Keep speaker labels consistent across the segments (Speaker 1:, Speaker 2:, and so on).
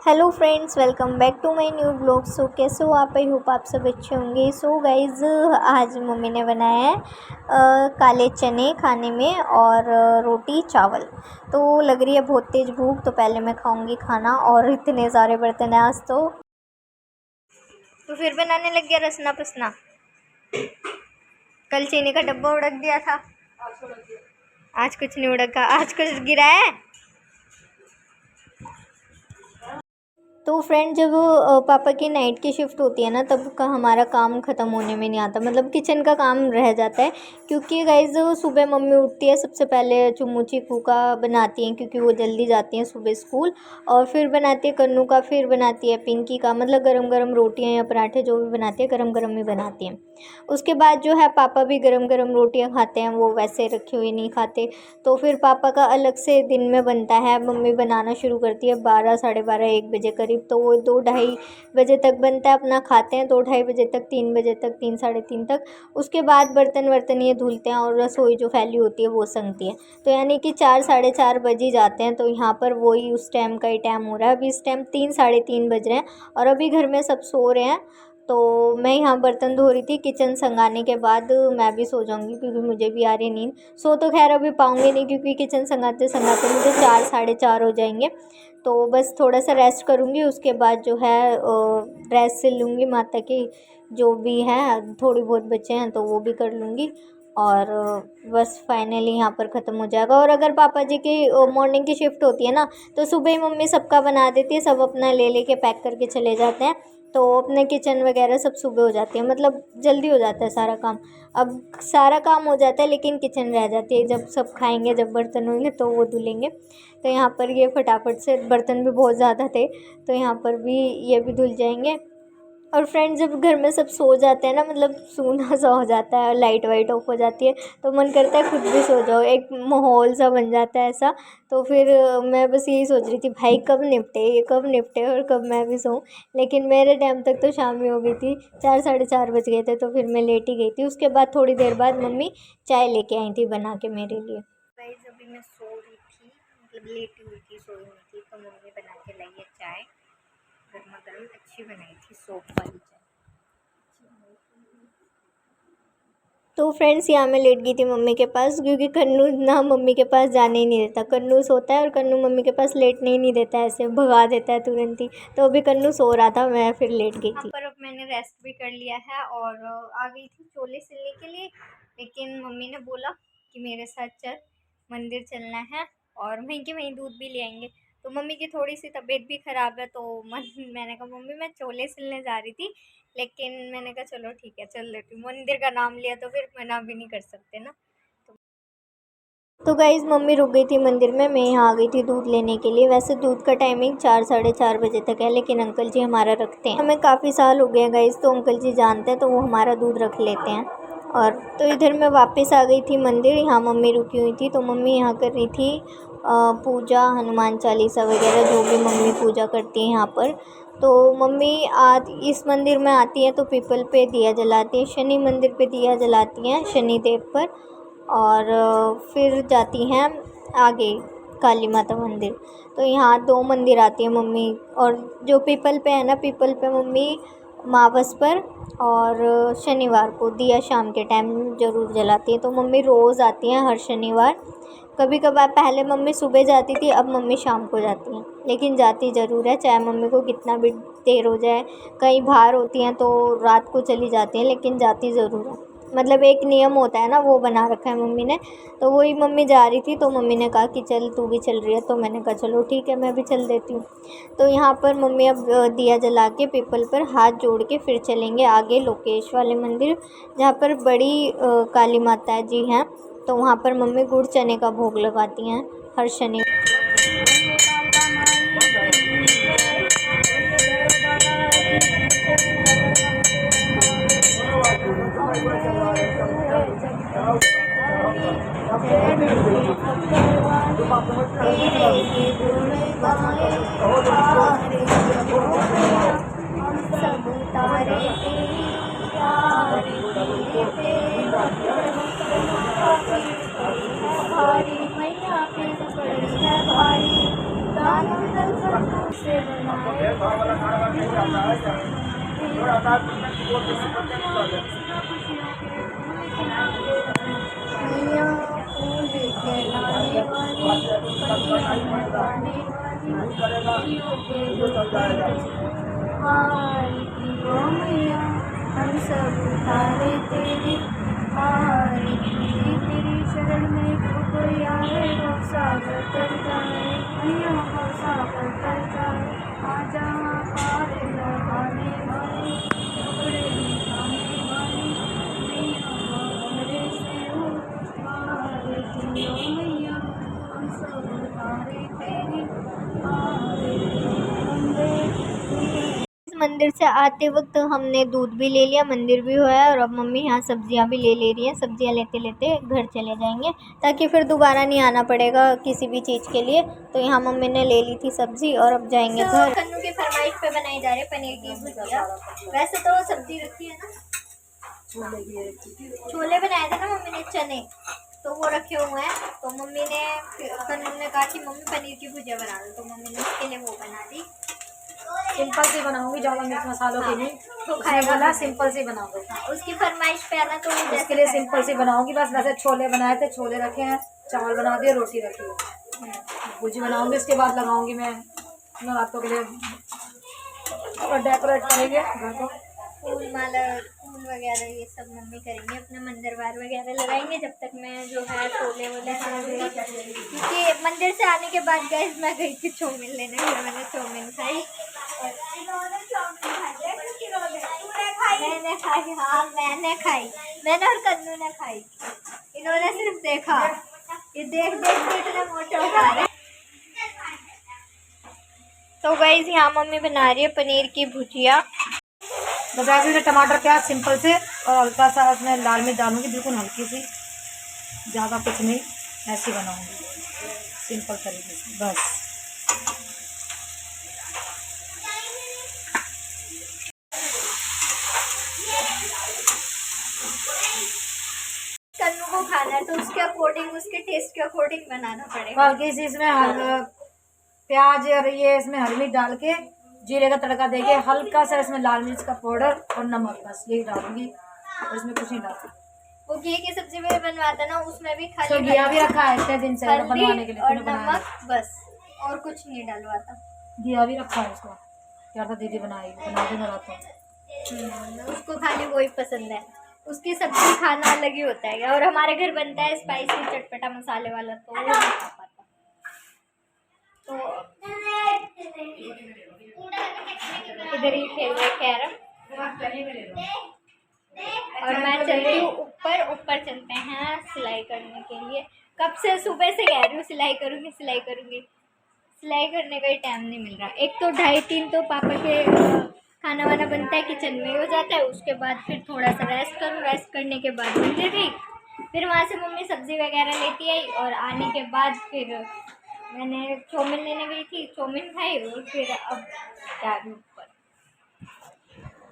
Speaker 1: Hello friends, welcome back to my new blog. So कैसे हो आप? आई होप आप सब अच्छे होंगे। सो गाइज़, आज मम्मी ने बनाया है काले चने खाने में और रोटी चावल। तो लग रही है बहुत तेज़ भूख, तो पहले मैं खाऊंगी खाना। और इतने सारे बर्तन हैं आज तो फिर बनाने लग गया रसना पसना। कल चीनी का डब्बा उड़क दिया था, आज कुछ नहीं उड़का। आज कुछ गिरा है। तो फ्रेंड, जब पापा की नाइट की शिफ्ट होती है ना, तब का हमारा काम ख़त्म होने में नहीं आता, मतलब किचन का काम रह जाता है। क्योंकि गाइज़ सुबह मम्मी उठती है, सबसे पहले चुम्मू चीकू का बनाती हैं क्योंकि वो जल्दी जाती हैं सुबह स्कूल। और फिर बनाती है कन्नू का, फिर बनाती है पिंकी का, मतलब गरम गरम रोटियाँ या पराठे जो भी बनाती है गरम गरम ही बनाती हैं। उसके बाद जो है पापा भी गरम गरम रोटियाँ खाते हैं, वो वैसे रखी हुई नहीं खाते। तो फिर पापा का अलग से दिन में बनता है। मम्मी बनाना शुरू करती है 12, साढ़े 12, 1 बजे करीब। तो वो 2 ढाई बजे तक बनता है, अपना खाते हैं 2 ढाई बजे तक, 3 बजे तक, 3 साढ़े 3 तक। उसके बाद बर्तन वर्तन ये धुलते हैं और रसोई जो फैली होती है वो संगती है। तो यानी कि 4, साढ़े 4 बज ही जाते हैं। तो यहाँ पर वही उस टाइम का ही टाइम हो रहा है। अभी इस टाइम 3, साढ़े 3 बज रहे हैं और अभी घर में सब सो रहे हैं। तो मैं यहाँ बर्तन धो रही थी। किचन संगाने के बाद मैं भी सो जाऊँगी क्योंकि मुझे भी आ रही नींद। सो तो खैर अभी पाऊँगी नहीं क्योंकि किचन संगाते संगाते मुझे 4, साढ़े 4 हो जाएंगे। तो बस थोड़ा सा रेस्ट करूँगी, उसके बाद जो है ड्रेस सिल लूँगी माता की, जो भी है थोड़ी बहुत बचे हैं तो वो भी कर लूँगी। और बस फाइनली यहाँ पर ख़त्म हो जाएगा। और अगर पापा जी की मॉर्निंग की शिफ्ट होती है ना, तो सुबह ही मम्मी सबका बना देती है, सब अपना ले लेके पैक करके चले जाते हैं। तो अपने किचन वगैरह सब सुबह हो जाती है, मतलब जल्दी हो जाता है सारा काम। अब सारा काम हो जाता है लेकिन किचन रह जाती है। जब सब खाएंगे, जब बर्तन होंगे तो वो धुलेंगे। तो यहाँ पर ये फटाफट से, बर्तन भी बहुत ज़्यादा थे तो यहाँ पर भी ये भी धुल जाएंगे। और फ्रेंड्स, जब घर में सब सो जाते हैं ना, मतलब सूना सा हो जाता है, लाइट वाइट ऑफ हो जाती है, तो मन करता है खुद भी सो जाओ, एक माहौल सा बन जाता है ऐसा। तो फिर मैं बस यही सोच रही थी, भाई कब निपटे ये, कब निपटे और कब मैं भी सोऊं। लेकिन मेरे टाइम तक तो शाम ही हो गई थी, 4, साढ़े 4 बज गए थे। तो फिर मैं लेट ही गई थी। उसके बाद थोड़ी देर बाद मम्मी चाय लेके आई थी बना के मेरे लिए। गाइस, अभी मैं सो रही थी, मतलब लेटी हुई थी, सोई हुई थी। तो मम्मी बना के लाई है चाय, गर्मा गर्म अच्छी बनाई थी, सोप वाली चाय। तो फ्रेंड्स, यहाँ मैं लेट गई थी मम्मी के पास क्योंकि कन्नू ना मम्मी के पास जाने ही नहीं देता। कन्नू सोता है और कन्नू मम्मी के पास लेटने ही नहीं देता है, ऐसे भगा देता है तुरंत ही। तो अभी कन्नू सो रहा था, मैं फिर लेट गई थी। पर अब मैंने रेस्ट भी कर लिया है और आ गई थी चोले सिलने के लिए। लेकिन मम्मी ने बोला कि मेरे साथ चल, मंदिर चलना है और वहीं के वहीं दूध भी ले आएंगे। तो मम्मी की थोड़ी सी तबीयत भी ख़राब है, तो मैंने कहा मम्मी मैं चोले सिलने जा रही थी, लेकिन मैंने कहा चलो ठीक है चल लेती हूँ। मंदिर का नाम लिया तो फिर मना भी नहीं कर सकते ना। तो गाइज़, मम्मी रुक गई थी मंदिर में, मैं यहाँ आ गई थी दूध लेने के लिए। वैसे दूध का टाइमिंग 4, साढ़े 4 बजे तक है, लेकिन अंकल जी हमारा रखते हैं, हमें काफ़ी साल हो गए हैं गाइज़, तो अंकल जी जानते हैं तो वो हमारा दूध रख लेते हैं। और तो इधर मैं वापस आ गई थी मंदिर, यहाँ मम्मी रुकी हुई थी। तो मम्मी यहाँ कर रही थी पूजा, हनुमान चालीसा वगैरह जो भी मम्मी पूजा करती हैं यहाँ पर। तो मम्मी आज इस मंदिर में आती है तो पीपल पे दिया जलाती है, शनि मंदिर पे दिया जलाती हैं, शनि देव पर। और फिर जाती हैं आगे काली माता मंदिर। तो यहाँ 2 मंदिर आती है मम्मी। और जो पीपल पे है ना, पीपल पे मम्मी अमावस पर और शनिवार को दिया शाम के टाइम ज़रूर जलाती है। तो मम्मी रोज़ आती हैं हर शनिवार। कभी कभार पहले मम्मी सुबह जाती थी, अब मम्मी शाम को जाती हैं, लेकिन जाती ज़रूर है, चाहे मम्मी को कितना भी देर हो जाए। कहीं बाहर होती हैं तो रात को चली जाती हैं, लेकिन जाती ज़रूर है। मतलब एक नियम होता है ना, वो बना रखा है मम्मी ने। तो वही मम्मी जा रही थी तो मम्मी ने कहा कि चल तू भी चल रही है, तो मैंने कहा चलो ठीक है मैं भी चल देती हूँ। तो यहाँ पर मम्मी अब दिया जला के पीपल पर हाथ जोड़ के फिर चलेंगे आगे लोकेश वाले मंदिर, जहाँ पर बड़ी काली माता जी हैं। तो वहाँ पर मम्मी गुड़ चने का भोग लगाती हैं हर शनि। हम सब तारे तेरी तेरी शरण में जो कोई आए वो सागर तर जाए, मैया वो सागर तर जाए। आ जहाँ पार लगाने वाली टुकड़े दिखाने वाली, मैया हमारे से हो पार की ओ मैया, हम सब तारे तेरी मंदिर से आते वक्त हमने दूध भी ले लिया, मंदिर भी हुआ है और अब मम्मी यहाँ सब्जियाँ भी ले रही हैं। सब्जियाँ लेते लेते घर चले जाएंगे ताकि फिर दोबारा नहीं आना पड़ेगा किसी भी चीज़ के लिए। तो यहाँ मम्मी ने ले ली थी सब्जी और अब जाएंगे घर। कन्नू की फरमाइश पे बनाई जा रही है पनीर की भुजिया। वैसे तो सब्जी रखी है ना, छोले बनाए थे ना मम्मी ने, चने तो वो रखे हुए हैं। तो मम्मी ने कन्नू ने कहा कि मम्मी पनीर की भुजिया बना दो, तो मम्मी ने उसके लिए वो बना दी।
Speaker 2: सिंपल से बनाऊंगी, ज़्यादा मिर्च मसालों की नहीं, तो खाएगा सिंपल से बनाऊंगी।
Speaker 1: उसकी फरमाइश पे आना तो
Speaker 2: उसके लिए सिंपल से बनाऊंगी बस। वैसे छोले बनाए थे, छोले रखे हैं, चावल बना दिए, रोटी रखी है, भुजी बनाऊंगी। उसके बाद लगाऊंगी मैं रातों के लिए और डेकोरेट करेंगे घर को,
Speaker 1: फूल माला फूल वगैरह ये सब मम्मी करेंगे, अपने मंदिरवार वगैरह लगाएंगे जब तक मैं जो है छोले वोले खाऊंगी। क्योंकि मंदिर से आने के बाद गैस मैं गई थी चाउमीन लेने, फिर मैंने चाउमीन खाई। मैंने खाई, हाँ मैंने खाई, मैंने और कन्नू ने खाई। इन्होंने सिर्फ देखा, ये देख देख के इतने मोटे हो जा रहे। तो गाइस यहाँ मम्मी बना रही है पनीर की भुजिया।
Speaker 2: बजाय में टमाटर प्याज सिंपल से और हल्का सा उसमें लाल मिर्च डालूंगी, बिल्कुल हल्की सी, ज़्यादा कुछ नहीं, ऐसी बनाऊंगी सिंपल तरीके से बस।
Speaker 1: कन्नू को खाना है तो उसके अकॉर्डिंग, उसके टेस्ट के अकॉर्डिंग बनाना पड़ेगा।
Speaker 2: हल्की सी इसमें प्याज और ये इसमें हरी मिर्च डाल के जीरे का तड़का देके हल्का सा इसमें लाल मिर्च का पाउडर और नमक, बस यही डालूंगी और इसमें कुछ नहीं डालूंगी।
Speaker 1: वो घी की सब्जी में बनवाता ना, उसमें भी खाली
Speaker 2: घिया भी रखा है इतने दिन से बनवाने के लिए
Speaker 1: और नमक, बस और कुछ नहीं डलवाता।
Speaker 2: घिया भी रखा है उसको, क्या था दीदी बनाएगी, बना दूंगा रात को।
Speaker 1: उसको खाली वही पसंद है, उसकी सब्जी खाना अलग ही होता है। और हमारे घर बनता है स्पाइसी चटपटा मसाले वाला, तो वो नहीं खा पाता। तो इधर ही खेल रहे कैरम और मैं चलती हूँ ऊपर। ऊपर चलते हैं सिलाई करने के लिए। कब से सुबह से कह रही हूँ सिलाई करूँगी सिलाई करूँगी, सिलाई करने का ही टाइम नहीं मिल रहा। एक तो 2:30-3 तो पापा के खाना वाना बनता है, किचन में ही हो जाता है। उसके बाद फिर थोड़ा सा रेस्ट करूँ, रेस्ट करने के बाद मंदिर गई, फिर वहाँ से मम्मी सब्ज़ी वगैरह लेती आई और आने के बाद फिर मैंने चाउमीन लेने गई थी, चाउमीन खाई और फिर अब जा रही हूँ ऊपर।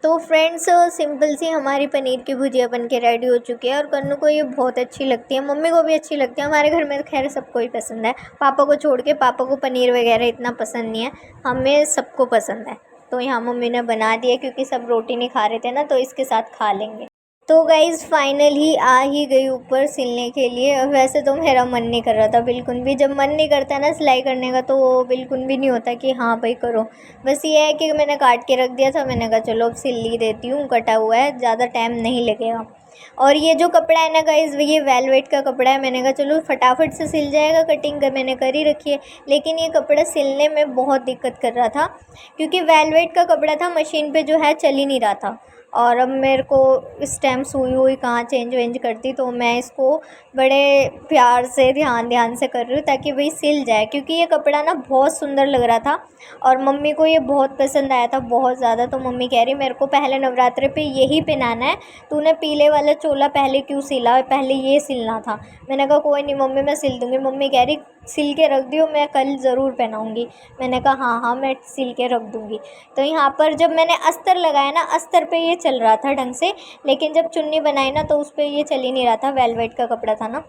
Speaker 1: तो फ्रेंड्स सिंपल सी हमारी पनीर की भुजिया बन के रेडी हो चुकी है और कन्नू को ये बहुत अच्छी लगती है, मम्मी को भी अच्छी लगती है। हमारे घर में खैर सबको ही पसंद है, पापा को छोड़ के। पापा को पनीर वगैरह इतना पसंद नहीं है, हमें सबको पसंद है। तो यहाँ मम्मी ने बना दिया क्योंकि सब रोटी नहीं खा रहे थे ना, तो इसके साथ खा लेंगे। तो गाइज़ फाइनली आ ही गई ऊपर सिलने के लिए। वैसे तो मेरा मन नहीं कर रहा था बिल्कुल भी, जब मन नहीं करता ना सिलाई करने का तो वो बिल्कुल भी नहीं होता कि हाँ भाई करो। बस ये है कि मैंने काट के रख दिया था, मैंने कहा चलो अब सिल ही देती हूँ, कटा हुआ है, ज़्यादा टाइम नहीं लगेगा। और ये जो कपड़ा है ना गाइज़, ये वेलवेट का कपड़ा है। मैंने कहा चलो फटाफट से सिल जाएगा, कटिंग कर मैंने कर ही रखी है। लेकिन ये कपड़ा सिलने में बहुत दिक्कत कर रहा था क्योंकि वेलवेट का कपड़ा था, मशीन पे जो है चल ही नहीं रहा था। और अब मेरे को इस टाइम सुई हुई कहाँ चेंज वेंज करती, तो मैं इसको बड़े प्यार से ध्यान से कर रही हूँ ताकि वही सिल जाए। क्योंकि ये कपड़ा ना बहुत सुंदर लग रहा था और मम्मी को ये बहुत पसंद आया था, बहुत ज़्यादा। तो मम्मी कह रही मेरे को पहले नवरात्रे पे यही पहनाना है, तूने पीले वाला चोला पहले क्यों सिला, पहले ये सिलना था। मैंने कहा कोई नहीं मम्मी मैं सिल दूँगी। मम्मी कह रही सिल के रख दियो, मैं कल ज़रूर पहनाऊँगी। मैंने कहा हाँ हाँ मैं सिल के रख दूँगी। तो यहाँ पर जब मैंने अस्तर लगाया ना, अस्तर पे ये चल रहा था ढंग से, लेकिन जब चुन्नी बनाई ना तो उस पर ये चल ही नहीं रहा था, वेलवेट का कपड़ा था ना।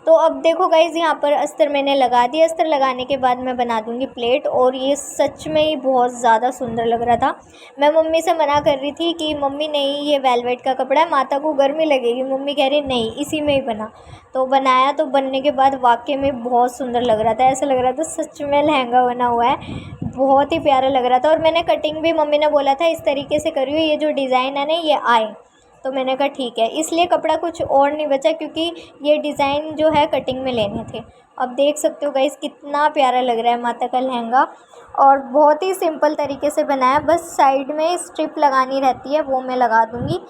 Speaker 1: तो अब देखो गाइज़, यहाँ पर अस्तर मैंने लगा दिया। अस्तर लगाने के बाद मैं बना दूँगी प्लेट, और ये सच में ही बहुत ज़्यादा सुंदर लग रहा था। मैं मम्मी से मना कर रही थी कि मम्मी नहीं, ये वेलवेट का कपड़ा है, माता को गर्मी लगेगी। मम्मी कह रही नहीं, इसी में ही बना। तो बनाया, तो बनने के बाद वाकई में बहुत सुंदर लग रहा था। ऐसा लग रहा था सच में लहंगा बना हुआ है, बहुत ही प्यारा लग रहा था। और मैंने कटिंग भी, मम्मी ने बोला था इस तरीके से करियो, ये जो डिज़ाइन है ना ये आए। तो मैंने कहा ठीक है, इसलिए कपड़ा कुछ और नहीं बचा, क्योंकि ये डिज़ाइन जो है कटिंग में लेने थे। अब देख सकते हो गाइस कितना प्यारा लग रहा है माता का लहंगा, और बहुत ही सिंपल तरीके से बनाया। बस साइड में स्ट्रिप लगानी रहती है, वो मैं लगा दूँगी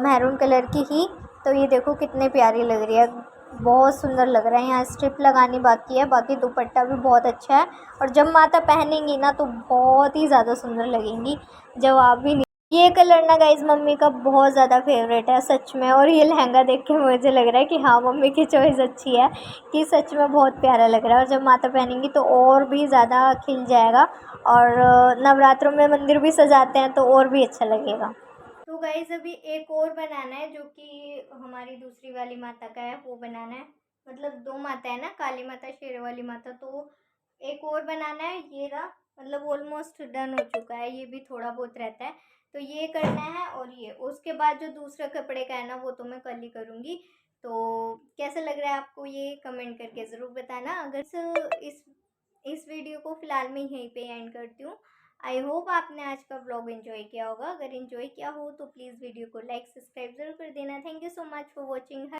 Speaker 1: मैरून कलर की ही। तो ये देखो कितनी प्यारी लग रही है, बहुत सुंदर लग रहा है। यहाँ स्ट्रिप लगानी बाकी है, बाकी दुपट्टा भी बहुत अच्छा है। और जब माता पहनेंगी ना तो बहुत ही ज़्यादा सुंदर लगेंगी, जवाब भी नहीं। ये कलर ना गाइज मम्मी का बहुत ज़्यादा फेवरेट है सच में। और ये लहंगा देख के मुझे लग रहा है कि हाँ मम्मी की चॉइस अच्छी है, कि सच में बहुत प्यारा लग रहा है। और जब माता पहनेंगी तो और भी ज़्यादा खिल जाएगा। और नवरात्रों में मंदिर भी सजाते हैं तो और भी अच्छा लगेगा। तो गाइज अभी एक और बनाना है, जो कि हमारी दूसरी वाली माता का है, वो बनाना है। मतलब दो माता है ना, काली माता शेर वाली माता, तो एक और बनाना है। ये रहा, मतलब ऑलमोस्ट डन हो चुका है, ये भी थोड़ा बहुत रहता है। तो ये करना है, और ये उसके बाद जो दूसरा कपड़े का है ना वो तो मैं कल ही करूँगी। तो कैसा लग रहा है आपको ये कमेंट करके ज़रूर बताना। अगर इस वीडियो को फ़िलहाल मैं यहीं पे एंड करती हूँ। आई होप आपने आज का व्लॉग एंजॉय किया होगा। अगर एंजॉय किया हो तो प्लीज़ वीडियो को लाइक सब्सक्राइब ज़रूर कर देना। Thank you so much for watching.